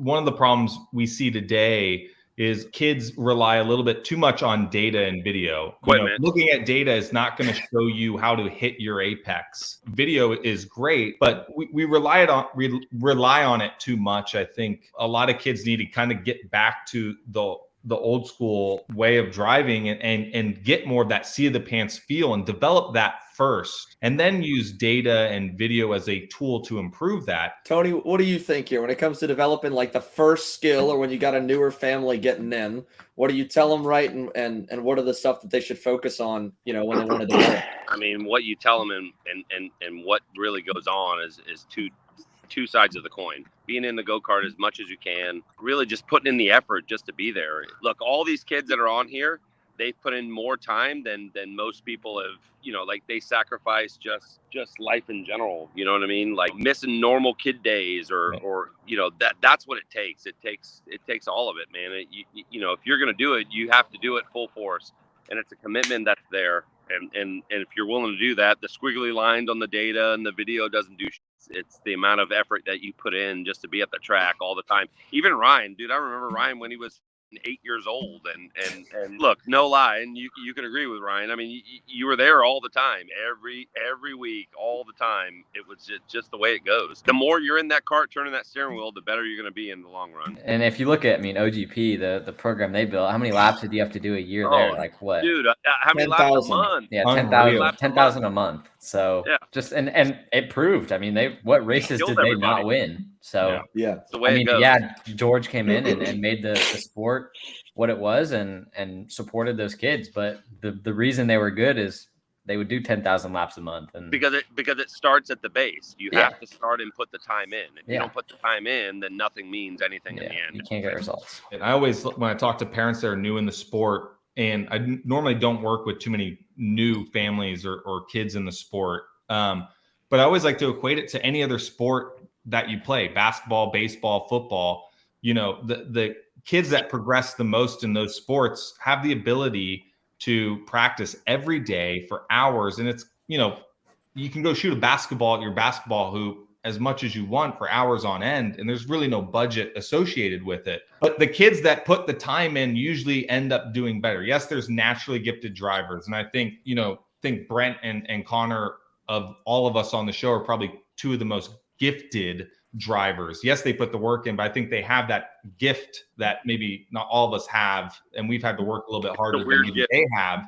one of the problems we see today is kids rely a little bit too much on data and video. Looking at data is not going to show you how to hit your apex. Video is great, but we rely on it too much. I think a lot of kids need to kind of get back to the old school way of driving and get more of that seat of the pants feel and develop that first, and then use data and video as a tool to improve that. Tony, what do you think here when it comes to developing like the first skill, or when you got a newer family getting in? What do you tell them, right? And what are the stuff that they should focus on, when they want to develop? I mean, what you tell them and what really goes on is two sides of the coin. Being in the go-kart as much as you can, really just putting in the effort just to be there. Look, all these kids that are on here, they've put in more time than most people have, like they sacrifice just life in general. You know what I mean? Like missing normal kid days or that's what it takes. It takes all of it, man. If you're going to do it, you have to do it full force, and it's a commitment that's there. And if you're willing to do that, the squiggly lines on the data and the video doesn't do shit. It's the amount of effort that you put in just to be at the track all the time. Even Ryan, dude, I remember Ryan when he was 8 years old, and look, no lie, and you can agree with Ryan. I mean, you were there all the time, every week, all the time. It was just the way it goes. The more you're in that cart turning that steering wheel, the better you're going to be in the long run. And if you look at, OGP, the program they built, how many laps did you have to do a year there? Like what? Dude, how many 10, laps a month? Yeah, 10,000 a month. So yeah. Just and it proved. I mean, what races did they not win? So yeah. The way it goes. George came in and made the sport what it was and supported those kids. But the reason they were good is they would do 10,000 laps a month, and because it starts at the base. You have to start and put the time in. If you don't put the time in, then nothing means anything in the end. You can't get results. And I always, when I talk to parents that are new in the sport, and I normally don't work with too many new families or kids in the sport, but I always like to equate it to any other sport that you play: basketball, baseball, football. The kids that progress the most in those sports have the ability to practice every day for hours. And it's, you can go shoot a basketball at your basketball hoop as much as you want for hours on end, and there's really no budget associated with it. But the kids that put the time in usually end up doing better. Yes, there's naturally gifted drivers. And I think, Brent and Connor, of all of us on the show, are probably two of the most gifted drivers. Yes, they put the work in, but I think they have that gift that maybe not all of us have, and we've had to work a little bit harder than maybe they have.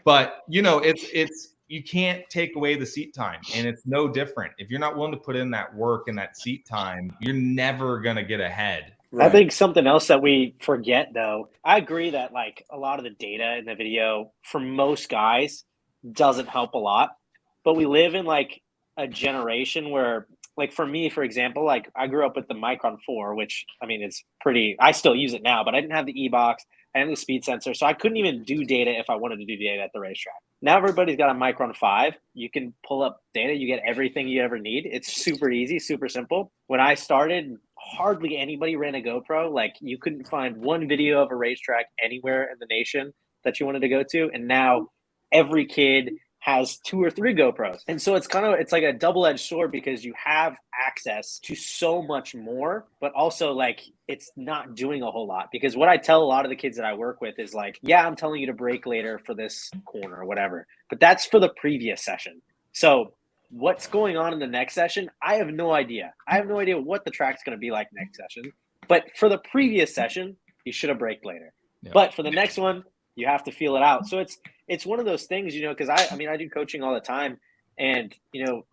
But it's you can't take away the seat time, and it's no different. If you're not willing to put in that work and that seat time, you're never gonna get ahead. Right. I think something else that we forget, though, I agree that like a lot of the data in the video for most guys doesn't help a lot, but we live in like a generation where, like for me, for example, like I grew up with the Micron 4, which I mean, it's pretty, I still use it now, but I didn't have the e-box, I didn't have the speed sensor. So I couldn't even do data if I wanted to do data at the racetrack. Now everybody's got a Micron 5. You can pull up data. You get everything you ever need. It's super easy, super simple. When I started, hardly anybody ran a GoPro. Like you couldn't find one video of a racetrack anywhere in the nation that you wanted to go to. And now every kid has 2 or 3 GoPros. And so it's like a double-edged sword because you have access to so much more, but also like it's not doing a whole lot. Because what I tell a lot of the kids that I work with is like, yeah, I'm telling you to brake later for this corner or whatever, but that's for the previous session. So what's going on in the next session? I have no idea. I have no idea what the track's going to be like next session. But for the previous session, you should have braked later. Yeah. But for the next one, you have to feel it out. So it's one of those things, because I mean, I do coaching all the time, and, you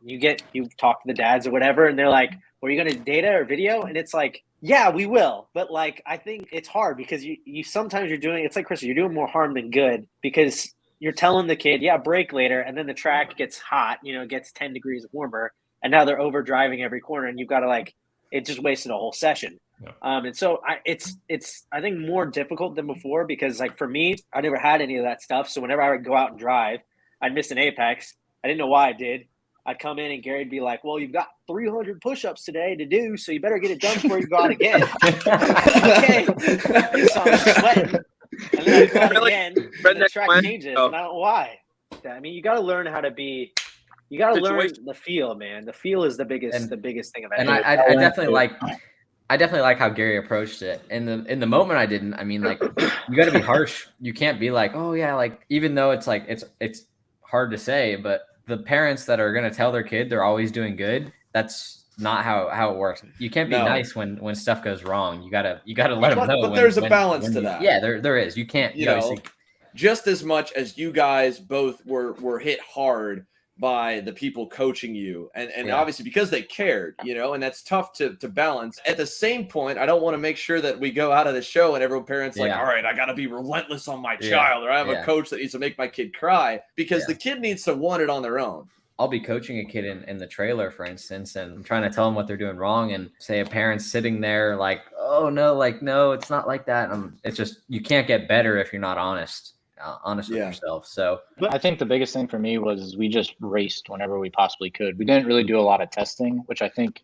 talk to the dads or whatever, and they're like, well, are you going to data or video? And it's like, yeah, we will. But like, I think it's hard because you sometimes you're doing, it's like, Chris, you're doing more harm than good because you're telling the kid, yeah, brake later. And then the track gets hot, it gets 10 degrees warmer, and now they're over driving every corner, and you've got to it just wasted a whole session. Yeah. And so it's I think more difficult than before because like for me, I never had any of that stuff. So whenever I would go out and drive, I'd miss an apex. I didn't know why I did. I'd come in and Gary'd be like, well, you've got 300 push-ups today to do, so you better get it done before you go out again. Okay. So I'm sweating. And then I go out again, and the track changes, and I don't know why. I mean, you got to learn how to be – you got to learn the feel, man. The feel is the biggest thing of anything. And I definitely I definitely like how Gary approached it. In the moment I didn't. I mean, like, you got to be harsh. You can't be like, oh yeah, like, even though it's like it's hard to say, but the parents that are going to tell their kid they're always doing good, that's not how it works. You can't be No. nice when stuff goes wrong. You gotta let them know. But there's a balance to you, that. Yeah, there is. You can't, you know, just as much as you guys both were hit hard by the people coaching you, and obviously because they cared, and that's tough to balance. At the same point, I don't want to make sure that we go out of the show and every parent's like, all right, I got to be relentless on my child, or I have a coach that needs to make my kid cry, because the kid needs to want it on their own. I'll be coaching a kid in the trailer, for instance, and I'm trying to tell them what they're doing wrong, and say a parent's sitting there like, oh no, like, no, it's not like that. It's just, you can't get better if you're not honest with yourself. So I think the biggest thing for me was we just raced whenever we possibly could. We didn't really do a lot of testing, which I think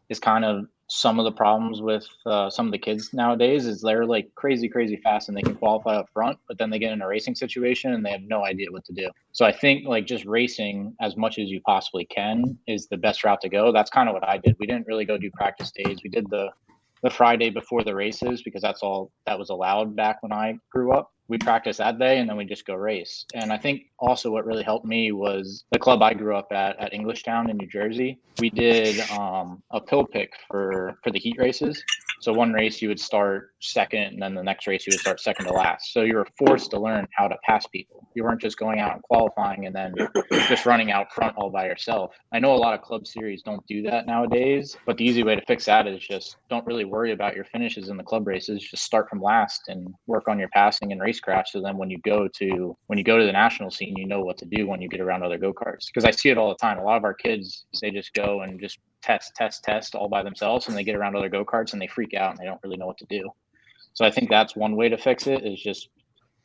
is kind of some of the problems with some of the kids nowadays, is they're like crazy fast and they can qualify up front, but then they get in a racing situation and they have no idea what to do. So I think like just racing as much as you possibly can is the best route to go. That's kind of what I did. We didn't really go do practice days. We did the Friday before the races because that's all that was allowed back when I grew up. We practice that day and then we just go race. And I think also what really helped me was the club I grew up at Englishtown in New Jersey. We did a pill pick for the heat races. So one race you would start second, and then the next race you would start second to last. So you were forced to learn how to pass people. You weren't just going out and qualifying and then just running out front all by yourself. I know a lot of club series don't do that nowadays, but the easy way to fix that is just don't really worry about your finishes in the club races. Just start from last and work on your passing and racecraft. So then when you go to the national scene, you know what to do when you get around other go-karts. Because I see it all the time. A lot of our kids, they just go and just test all by themselves, and they get around other go-karts and they freak out and they don't really know what to do. So I think that's one way to fix it, is just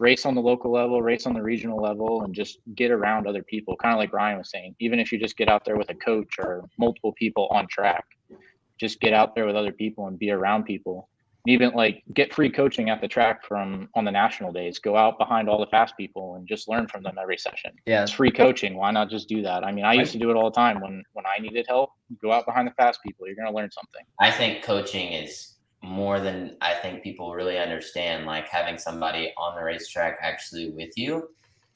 race on the local level, race on the regional level, and just get around other people. Kind of like Ryan was saying, even if you just get out there with a coach or multiple people on track, just get out there with other people and be around people. Even like get free coaching at the track on the national days. Go out behind all the fast people and just learn from them every session. Yeah, it's free coaching. Why not just do that? I mean, I used to do it all the time when I needed help. Go out behind the fast people. You're going to learn something. I think coaching is more than I think people really understand. Like having somebody on the racetrack actually with you.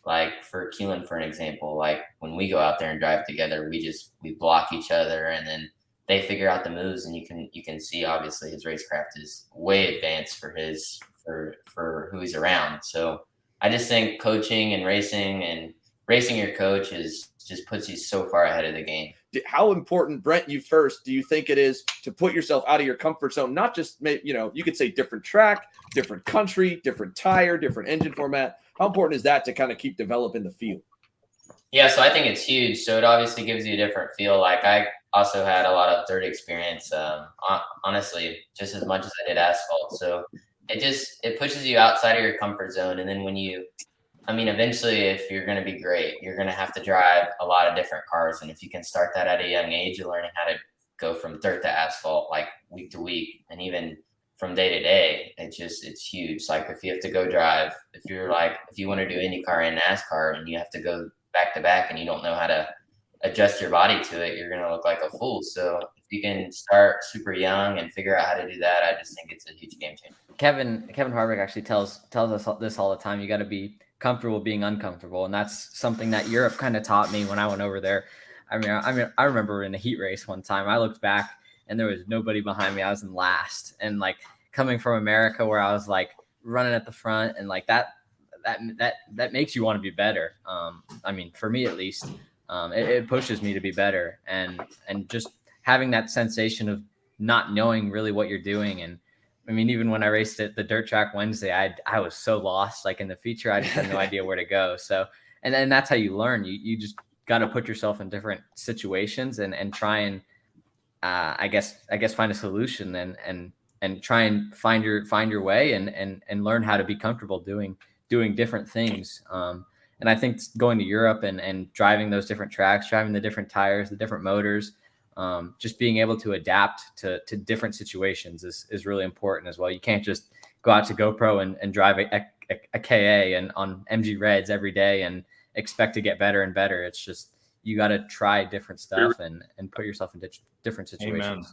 Like for Keelan, for an example, like when we go out there and drive together, we block each other, and then they figure out the moves, and you can see obviously his racecraft is way advanced for who he's around. So I just think coaching and racing your coach just puts you so far ahead of the game. How important, Brent, you think it is to put yourself out of your comfort zone? Not just, you could say different track, different country, different tire, different engine format. How important is that to kind of keep developing the feel? Yeah, so I think it's huge. So it obviously gives you a different feel. Like I also had a lot of dirt experience, honestly, just as much as I did asphalt. So it pushes you outside of your comfort zone. And then eventually, if you're going to be great, you're going to have to drive a lot of different cars. And if you can start that at a young age, you're learning how to go from dirt to asphalt, like week to week, and even from day to day. It's huge. Like if you have to go drive, if you want to do IndyCar and NASCAR and you have to go back to back and you don't know how to adjust your body to it, you're going to look like a fool. So if you can start super young and figure out how to do that, I just think it's a huge game changer. Kevin Harvick actually tells us this all the time. You got to be comfortable being uncomfortable, and that's something that Europe kind of taught me when I went over there. I remember in a heat race one time, I looked back and there was nobody behind me. I was in last, and like coming from America where I was like running at the front, and like that makes you want to be better. For me at least, it pushes me to be better, and just having that sensation of not knowing really what you're doing. And even when I raced at the dirt track Wednesday, I was so lost. Like in the feature, I just had no idea where to go. So, and then that's how you learn. You just got to put yourself in different situations and try and I guess find a solution and try and find your way and learn how to be comfortable doing different things. And I think going to Europe and driving those different tracks, driving the different tires, the different motors, just being able to adapt to different situations is really important as well. You can't just go out to GoPro and drive a KA and on MG Reds every day and expect to get better and better. It's just, you got to try different stuff and put yourself in different situations. Amen.